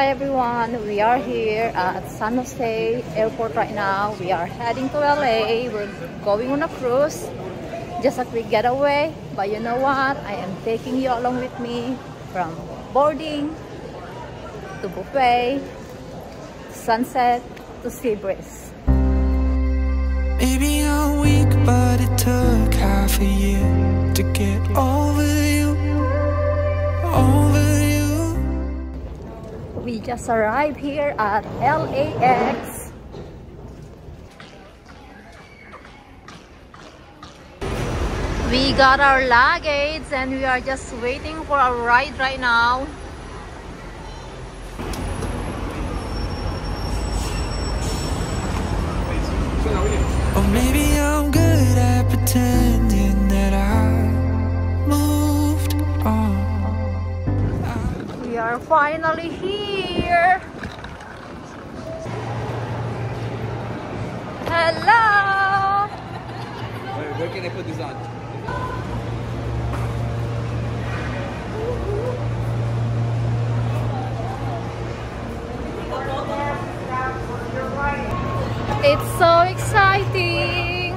Hi everyone, we are here at San Jose Airport right now. We are heading to LA. We're going on a cruise, just a quick getaway. But you know what? I am taking you along with me from boarding to buffet, sunset to sea breeze. Maybe I'm weak, but it took half a year to get over you, over you. We just arrived here at LAX. We got our luggage and we are just waiting for our ride right now. Or maybe I'm good at pretending that I moved on. We are finally here. Hello. Where can I put this on? It's so exciting.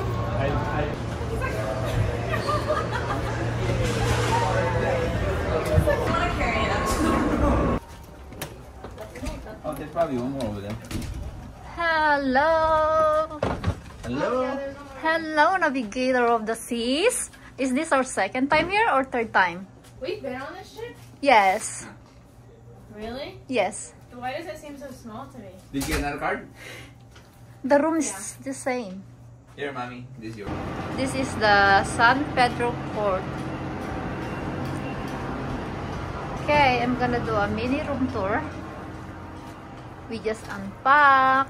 Oh, there's probably one more over there. Hello. Hello? Hello, navigator of the seas. Is this our second time here or third time? We've been on this ship? Yes. Really? Yes. Why does it seem so small to me? Did you get another card? The room is the same. Here, mommy. This is yours. This is the San Pedro Port. Okay, I'm gonna do a mini room tour. We just unpack.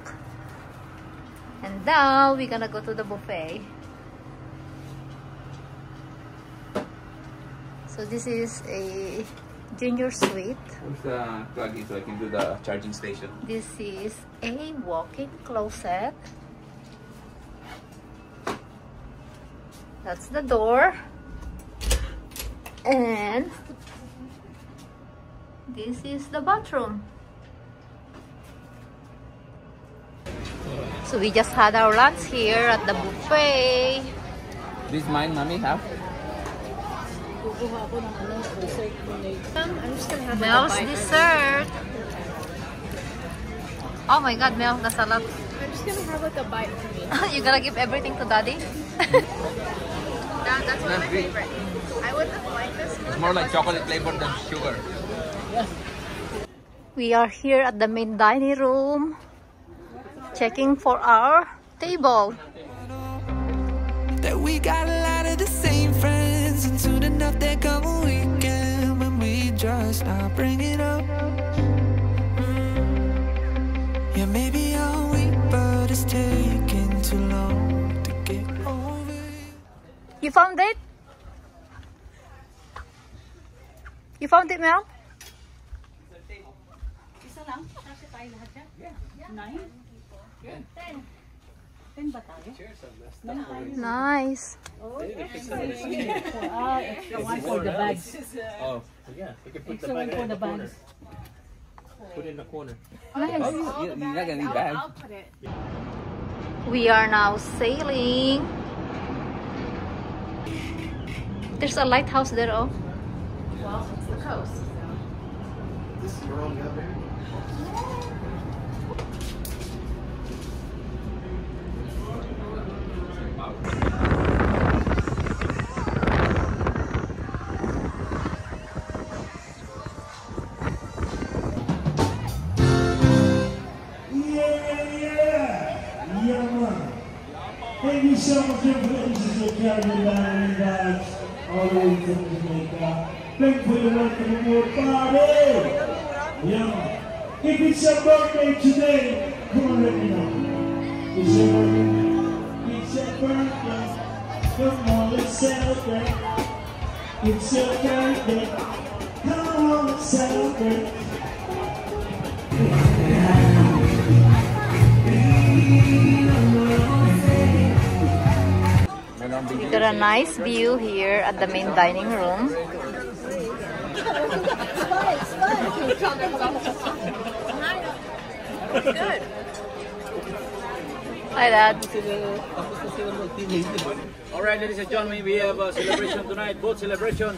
And now we're gonna go to the buffet. So this is a junior suite. Where's the plug-in so I can do the charging station? This is a walk-in closet. That's the door. And this is the bathroom. So we just had our lunch here at the buffet. This mine, mommy, have? I'm just gonna have Mel's dessert. Oh my god, Mel, that's a lot. I'm just gonna have like a bite for me. You gotta give everything to daddy? That's one of my Sweet. favorite. I would have liked this. It's more like chocolate flavored than sugar. We are here at the main dining room, checking for our table. That we got a lot of the same friends, and soon enough there come a weekend when we just not bring it up. Yeah, maybe I'm weak, but it's taking too long to get over you. You found it? You found it, Mel? Nice. One for the bags. Oh. Yeah, you can put the bag in the corner. Put it in the corner. Nice. You're not gonna need bags. I'll put it. We are now sailing. There's a lighthouse there, oh. Well, it's the coast. This is your own gun, baby. Thank you so much for the carrying down bags all the way from Jamaica. Thank you for your welcome aboard party. Yeah. If it's your birthday today, come on, let me know. It's your birthday. It's your birthday. Come on, let's celebrate. It's your birthday. Come on, let's celebrate. We got a nice view here at the main dining room. good. Hi, Dad. All right, ladies and gentlemen, we have a celebration tonight. Both celebration.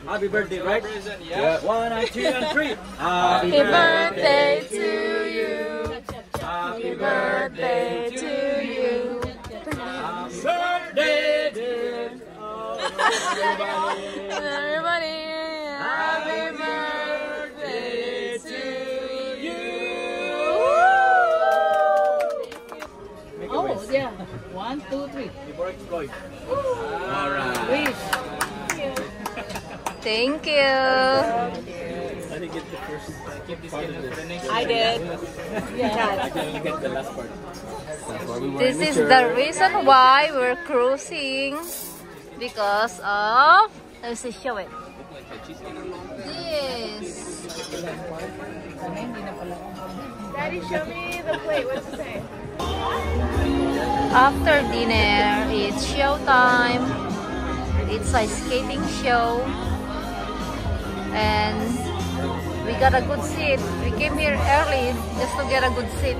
Happy birthday, right? Yeah. 1 and 2 and 3. Happy birthday to you. Happy birthday to you. Birthday, dear. Everybody, happy birthday to you. Oh, yeah. 1, 2, 3. Before exploit. All right. Wish. Thank you. I didn't get the first part of this. I did. I only get the last part. This is the reason why we're cruising, because of, let's see, show it. This. Daddy, show me the plate. What's it say? After dinner, it's show time. It's a skating show. And we got a good seat. We came here early just to get a good seat.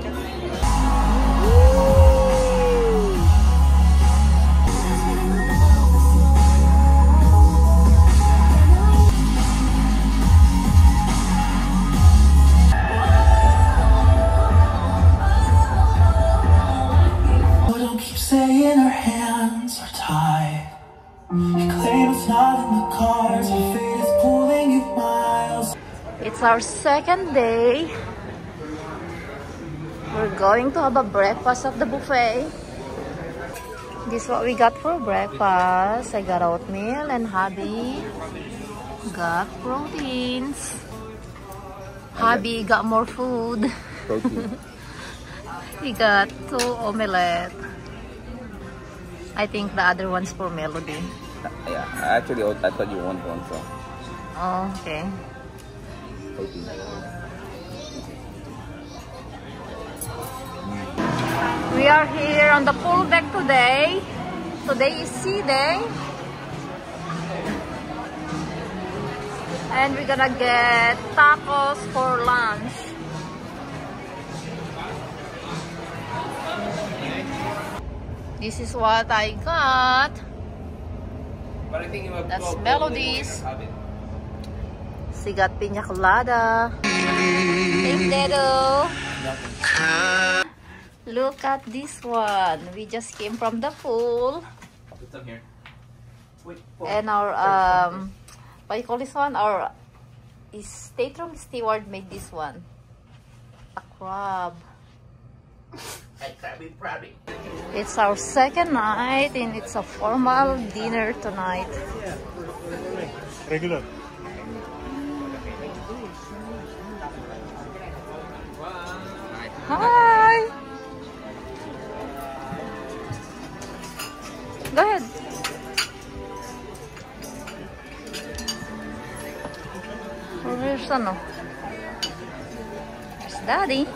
Don't keep saying our hands are tied. You claim it's not in the cards. Your fate is pulling you miles. It's our second day. We're going to have a breakfast at the buffet. This is what we got for breakfast. I got oatmeal and hubby got proteins. Hubby got more food. Protein. He got 2 omelette. I think the other one's for Melody. Yeah, actually, I thought you want one, so. Oh, okay. Protein. We are here on the pool deck today. Today is sea day. And we're gonna get tacos for lunch. This is what I got. But I think That's Melody's. She got piña colada. Thanks, Dedo. Look at this one. We just came from the pool. Put some here. And our, what do you call this one? Our stateroom steward made this one. A crab. It's our second night and it's a formal dinner tonight. Regular. Hi! Go ahead. Where's ano? There's Daddy.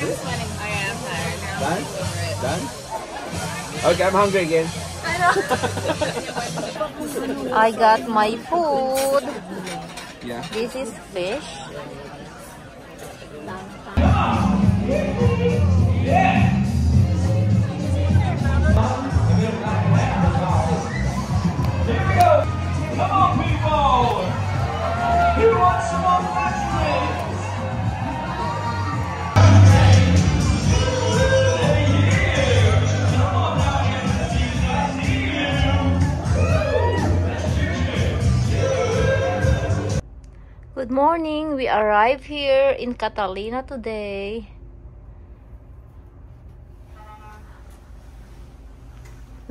I'm sweating. I am tired. Done? Done? Okay, I'm hungry again. I got my food. Yeah. This is fish. Come on, people! You want some more fast Good morning. We arrived here in Catalina today.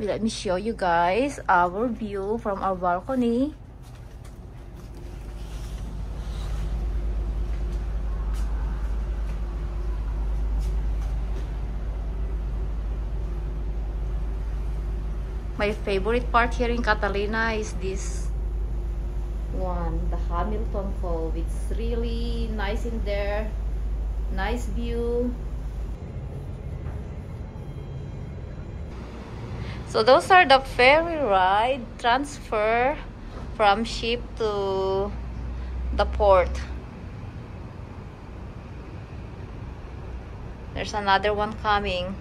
Let me show you guys our view from our balcony. My favorite part here in Catalina is this one, the Hamilton Cove. It's really nice in there. Nice view. So those are the ferry ride transfer from ship to the port. There's another one coming.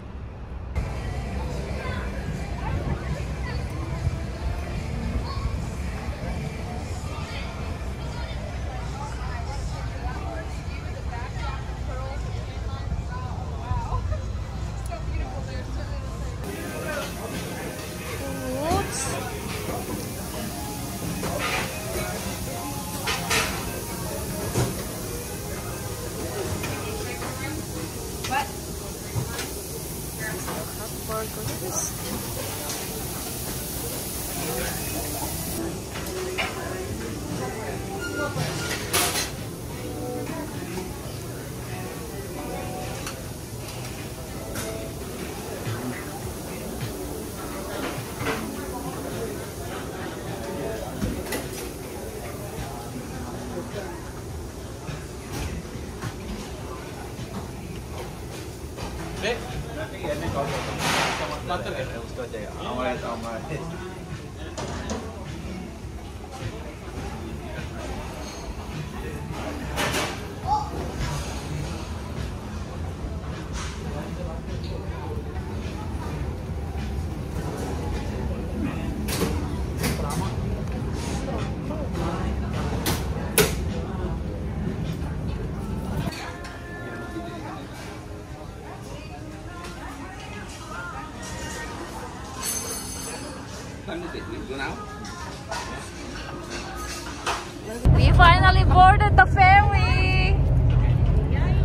We finally boarded the ferry.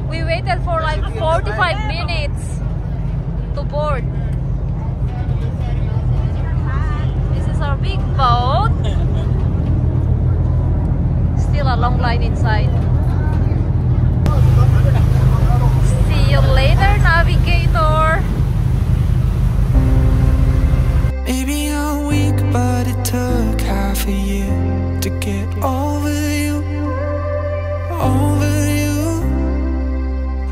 We waited for like 45 minutes to board. This is our big boat. Still a long line inside. See you later, navigator. Maybe I'm weak, but it took half a year to get over you, over you.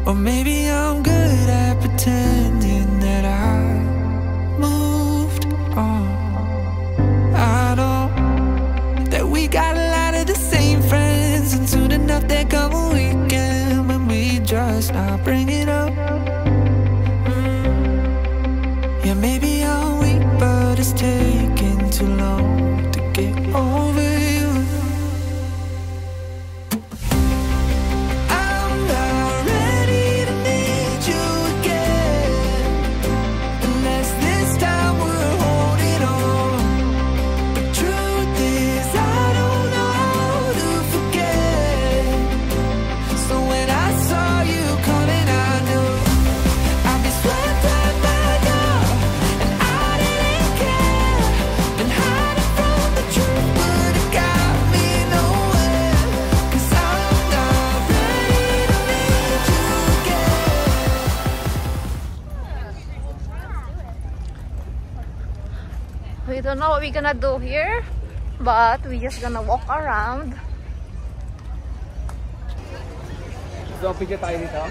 Or maybe I'm good at pretending that I moved on. I know that we got a lot of the same friends, and soon enough there come a weekend when we just not bring it up. Yeah, maybe I'm weak, but it's taking too long to get over you. I'm not ready to need you again, unless this time we're holding on. The truth is I don't know how to forget. So when I saw you coming, I knew I'd be swept up by now, and I didn't care. Been hiding from the truth, but it got me nowhere. 'Cause I'm not ready to meet you again. We don't know what we're gonna do here, but we're just gonna walk around. So, picture tayo dito.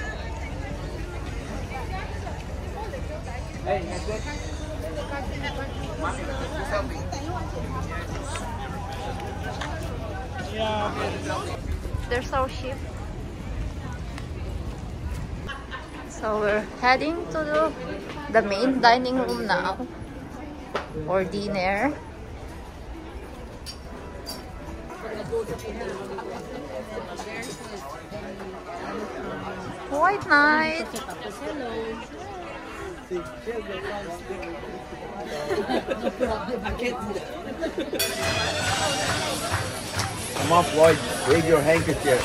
Hey, next it. There's our ship. So we're heading to the main dining room now for dinner. White night. Come on, Floyd. Wave your handkerchief.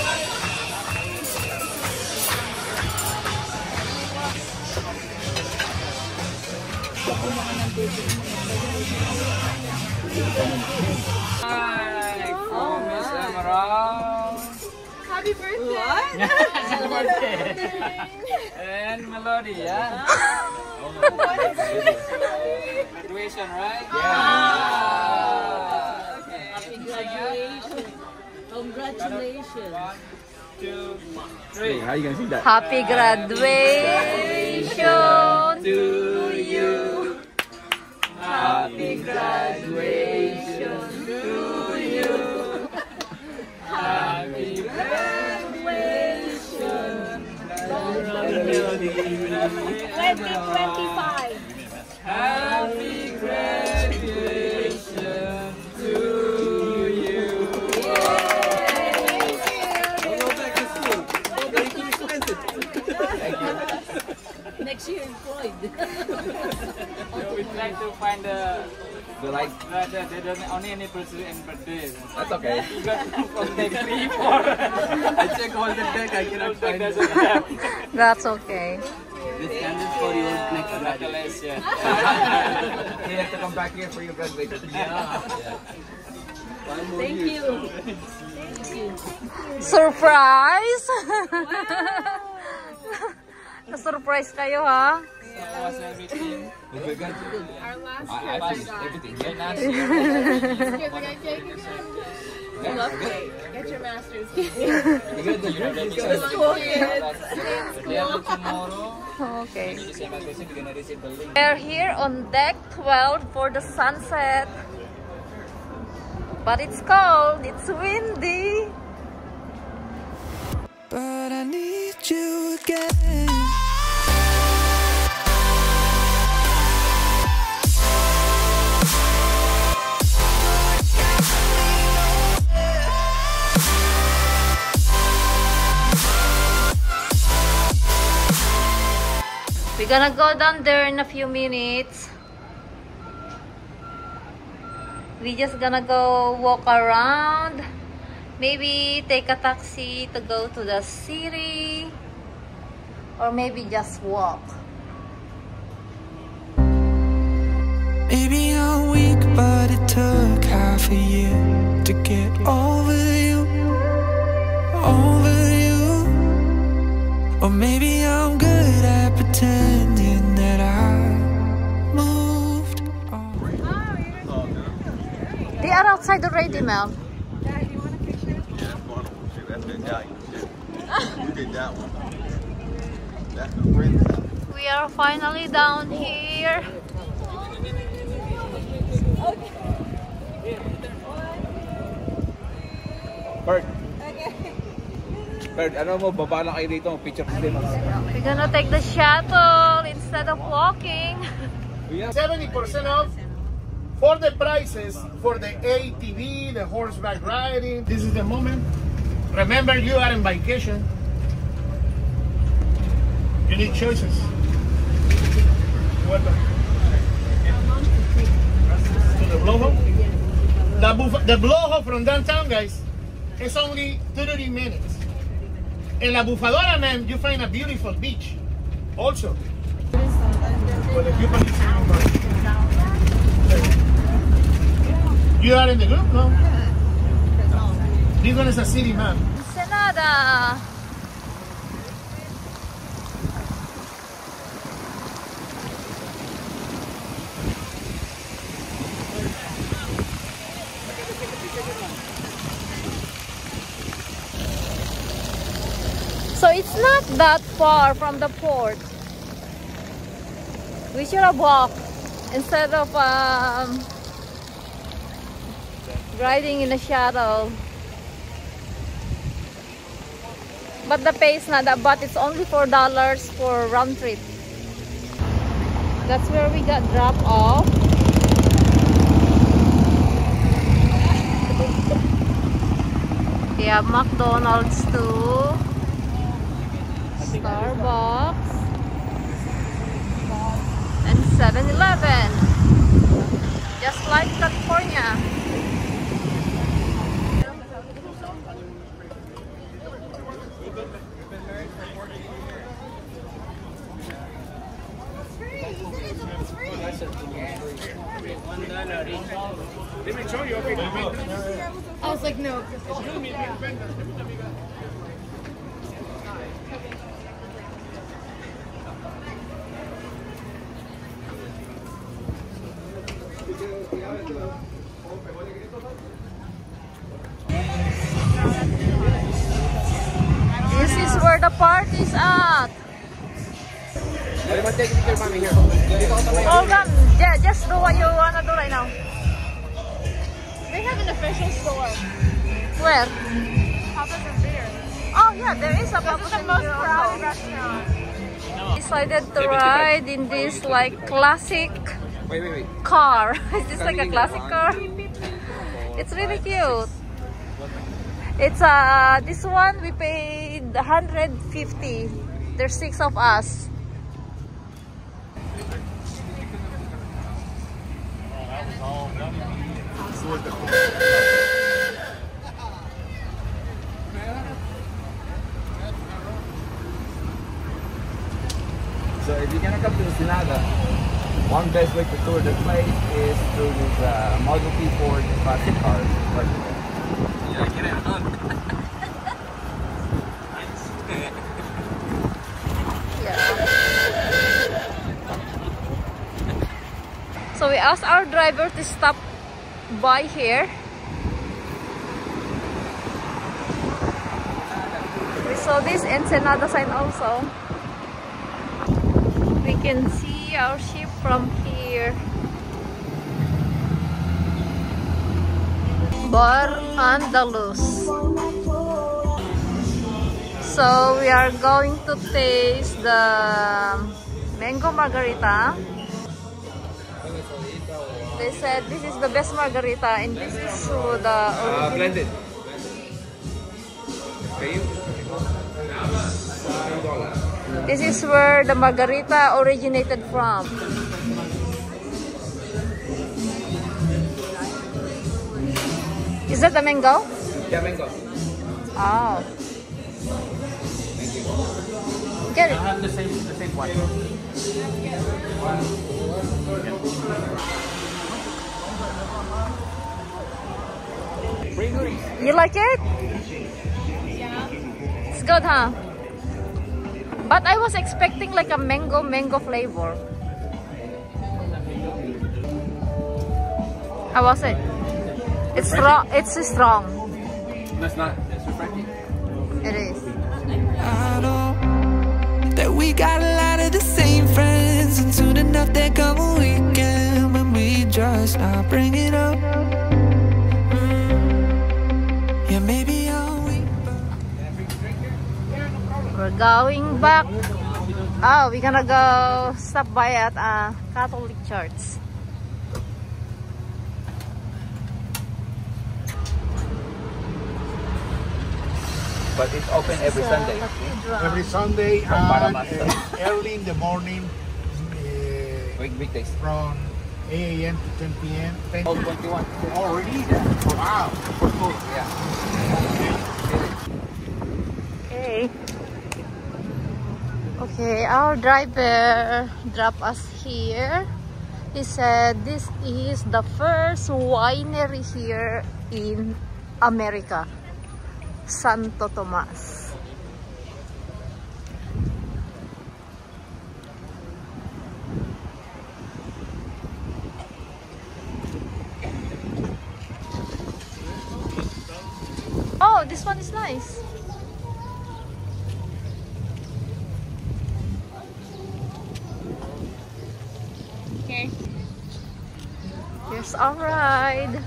Happy birthday! And Melody, yeah? Graduation, right? Yeah. Okay. Congratulations. 1, 2, Hey, 3. how you gonna see that? Happy graduation To you. Happy graduation to you. Happy graduation. You like? They don't only anniversary and birthday. That's okay. You got from deck 3, 4. I check all the deck. I cannot find it. That's okay. This candles for your next Necklace, yeah. You have to come back here for your graduation. Yeah. Thank you. Surprise! Na-surprise kayo, ha? How was everything? Very good. Our last I passed everything. Yeah, nice. Here's the guy taking I love cake. Get your master's. Good. School kids. Tomorrow, Okay. you're gonna receive the link. We're here on deck 12 for the sunset. But it's cold, it's windy. But I need you again. We're gonna go down there in a few minutes. We just gonna go walk around. Maybe take a taxi to go to the city. Or maybe just walk. Maybe I'm weak, but it took half a year to get over you. Over you. Or maybe I'm good at pretending that I moved on. They are outside already, Mel. We are finally down here. Bert. Bert, ano mo, baba lang kayo dito. Picture din. We're gonna take the shuttle instead of walking. 70% off for the prices for the ATV, the horseback riding. This is the moment. Remember, you are on vacation. You need choices. Welcome. To the blowhole. The blowhole from downtown, guys, is only 30 minutes. In La Bufadora, man, you find a beautiful beach. Also. You are in the group, no? This one is a city map. Ensenada. So it's not that far from the port. We should have walked instead of riding in a shuttle. But the pay is not that, but it's only $4 for round trip. That's where we got dropped off. We have McDonald's too. Starbucks. And 7-Eleven. Just like California. I was like, no. This is where the party's at. Take picture, mommy, here. Hold on. Yeah, just do what you wanna do right now. They have an official store. Where? Papa's and Beer. Oh yeah, there is a This is Papa's the and most Beer crowded also. restaurant. Decided to ride in this like classic Wait. car. Is this like a classic car? It's really cute. It's this one we paid 150. There's 6 of us. So if you're gonna come to Ensenada, one best way to tour the place is through this Model T Ford classic car. Yeah, get it on. So we asked our driver to stop by here. We saw this Ensenada sign also. We can see our ship from here. Bar Andalus. So we are going to taste the mango margarita. They said this is the best margarita and this is the Blended. This is where the margarita originated from. Is that the mango? Yeah, mango. Oh. Get it. I have the same one. You like it? Yeah. It's good, huh? But I was expecting like a mango flavor. How was it? It's strong. It's strong. No, it's not. It's refreshing. It is. I know that we got a lot of the same friends, and soon enough there come a weekend when we just not bring it up. Yeah, maybe I'll wait. We're going back. Oh, we're gonna go stop by at a Catholic church. But it's open every Sunday. Every Sunday From Paramas. early in the morning, Weekdays. from 8 a.m. to 10 p.m. 10 Oh, 21. Already? Wow. For school, yeah. Okay. Okay, our driver dropped us here. He said this is the first winery here in America, Santo Tomas. Oh, this one is nice. Okay. Here's our ride.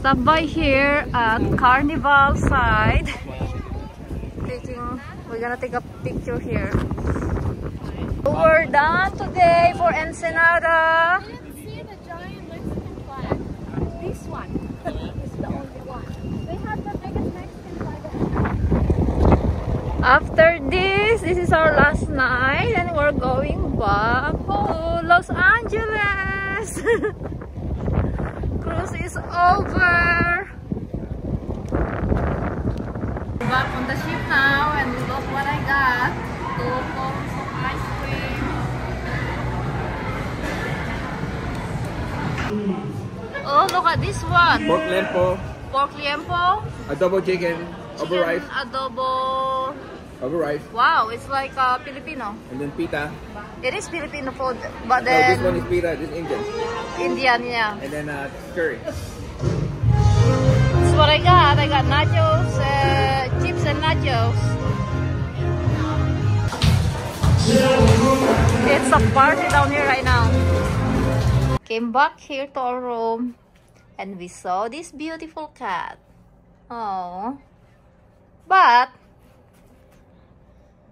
Stop by here at Carnival side. We're gonna take a picture here. We're done today for Ensenada. I didn't see the giant Mexican flag. This one is the only one. They have the biggest Mexican flag. After this is our last night and we're going back to Los Angeles. Cruise is over. We're back on the ship now and look what I got. 2 cones of ice cream. Oh, look at this one. Pork lempo, Pork liempo. adobo chicken, over rice. Adobo Over rice. Wow, it's like Filipino. And then pita. It is Filipino food, but No, this one then is pita. This is Indian. Indian, yeah. And then curry. That's what I got. I got nachos, chips and nachos. It's a party down here right now. Came back here to our room and we saw this beautiful cat. Oh, but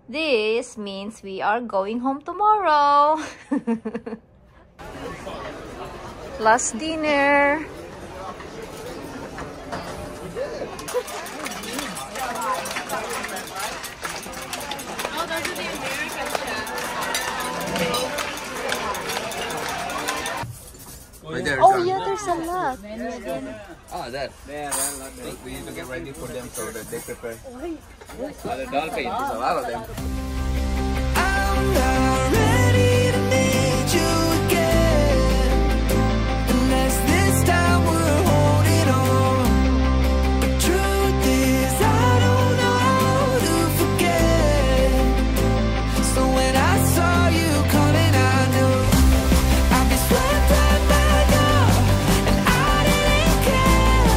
this means we are going home tomorrow. Last dinner. Right there. Oh yeah, there's a lot. Oh, that. Yeah, we need to get ready for them so that they prepare. The dolphins. There's a lot of them. I'm not ready to meet you again, unless this time we're holding on. The truth is I don't know how to forget. So when I saw you coming, I knew I'd be swept right back up, and I didn't care.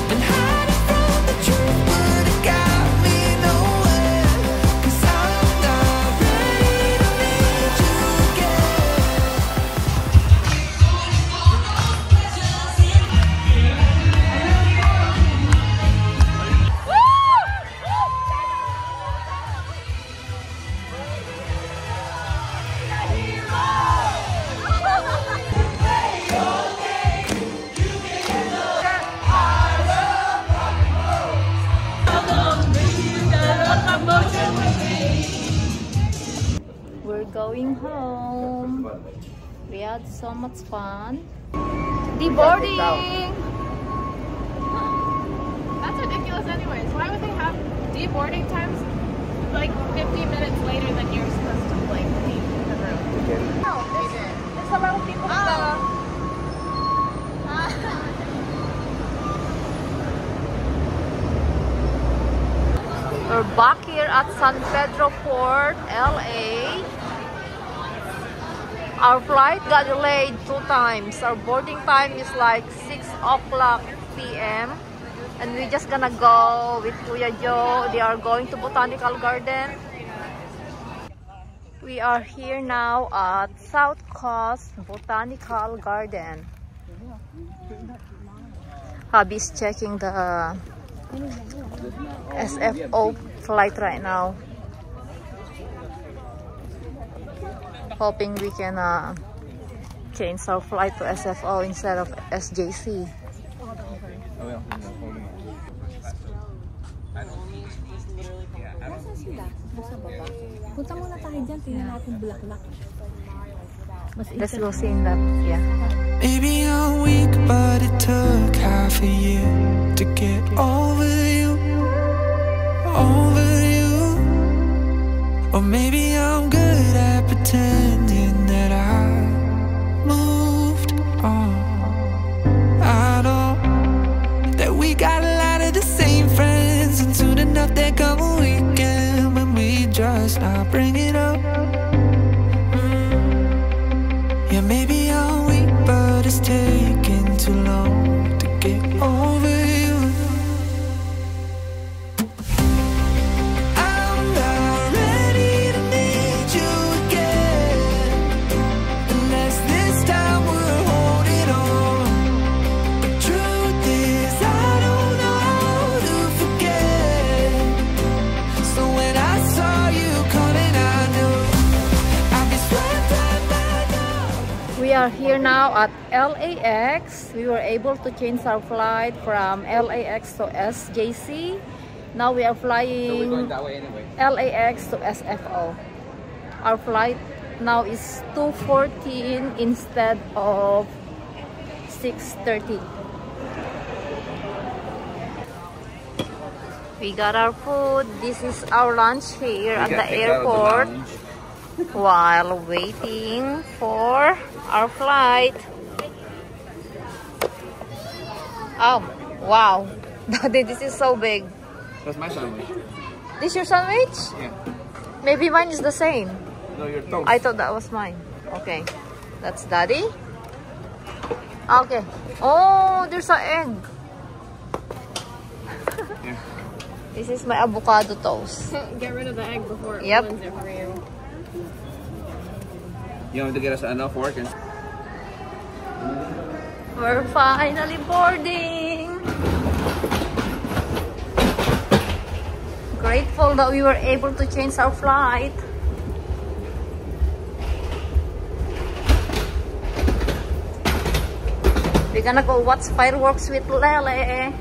Been hiding from the truth, but it got me nowhere. 'Cause I'm not ready to meet you again. We're going home. We had so much fun. Deboarding. That's ridiculous anyways. Why would they have deboarding times like 15 minutes later than you're supposed to like leave the room? No, they did. There's a lot of people We're back here at San Pedro Port, LA. Our flight got delayed 2 times. Our boarding time is like 6 o'clock p.m. And we're just gonna go with Kuya Joe. They are going to Botanical Garden. We are here now at South Coast Botanical Garden. Hubby's checking the SFO flight right now. Hoping we can change our flight to SFO instead of SJC. Punta muna tayo dyan, tingnan natin bulaklak. Let's go see in that, yeah. Maybe I'm weak, but it took half a year to get over you, over you. Or maybe I'm good at pretending that I moved on. I know that we got a lot of the same friends, and soon enough there come a weekend when we just not bring it up. Yeah, maybe I'm weak, but it's taking too long to get over you. I'm not ready to meet you again, unless this time we're holding on. The truth is I don't know how to forget. So when I saw you coming, I knew I'd be swept right back up. We are here now at LAX. We were able to change our flight from LAX to SJC. Now we are So we're going flying that way anyway. LAX to SFO. Our flight now is 2:14 instead of 6:30. We got our food. This is our lunch here at the airport while waiting for our flight. Oh, wow. This is so big. That's my sandwich. This your sandwich? Yeah. Maybe mine is the same. No, your toast. I thought that was mine. Okay. That's Daddy. Okay. Oh, there's an egg. Yeah. This is my avocado toast. Get rid of the egg before it Yep. ruins it for you. You want me to get us enough fork and... We're finally boarding. Grateful that we were able to change our flight. We're gonna go watch fireworks with Lele.